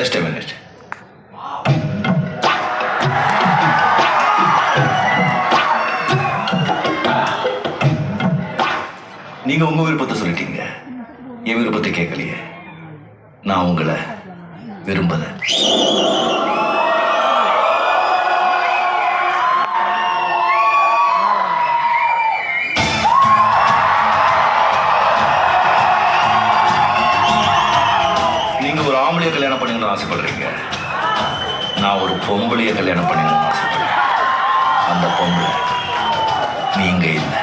Just a minute. நீங்க உங்க விருப்பத்தை சொல்லிட்டீங்க, என் விருப்பத்தை கேட்கலையே. நான் உங்களை விரும்பல. நீங்க ஒரு ஆம்பளைய கல்யாணம் பண்ணிக்கணும்னு ஆசைப்படுறீங்க, நான் ஒரு பொம்பளைய கல்யாணம் பண்ணிக்கணும்னு ஆசைப்படுறேன். அந்த பொம்பளை நீங்க இல்லை.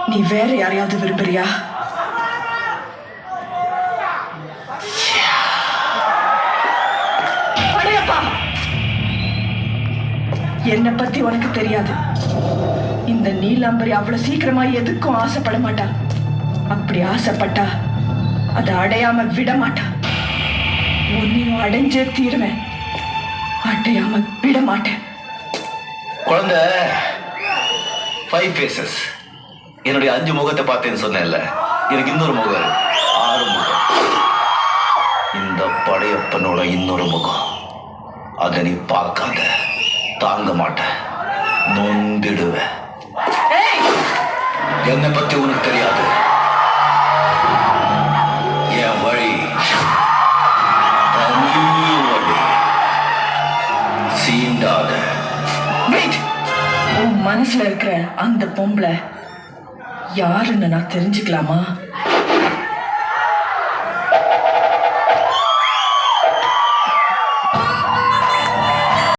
நீ வேற யாரையாவது விரும்புறியா? என்னை பத்தி உனக்கு தெரியாது. இந்த நீலாம்பரி அவ்வளவு சீக்கிரமா எதுக்கும் ஆசைப்பட மாட்டா. அப்படி ஆசைப்பட்டா அதை அடையாம விட மாட்டா. உன்னையும் அடைஞ்சே தீருவேன், அடையாம விட மாட்டேன். குழந்தை 5 faces. என்னுடைய 5 முகத்தை பார்த்தேன்னு சொன்னேன்ல, எனக்கு இன்னொரு முகம் 6 முகம். இந்த படையப்பனோட இன்னொரு முகம், அதை நீ பார்க்காத, தாங்க மாட்டேன், நொந்திடுவேன். என்னை பத்தி உனக்கு தெரியாது. என் வழி தனி வழி. சீண்டாத. உன் மனசுல இருக்கிற அந்த பொம்பளை யாருன்னு நான் தெரிஞ்சுக்கலாமா?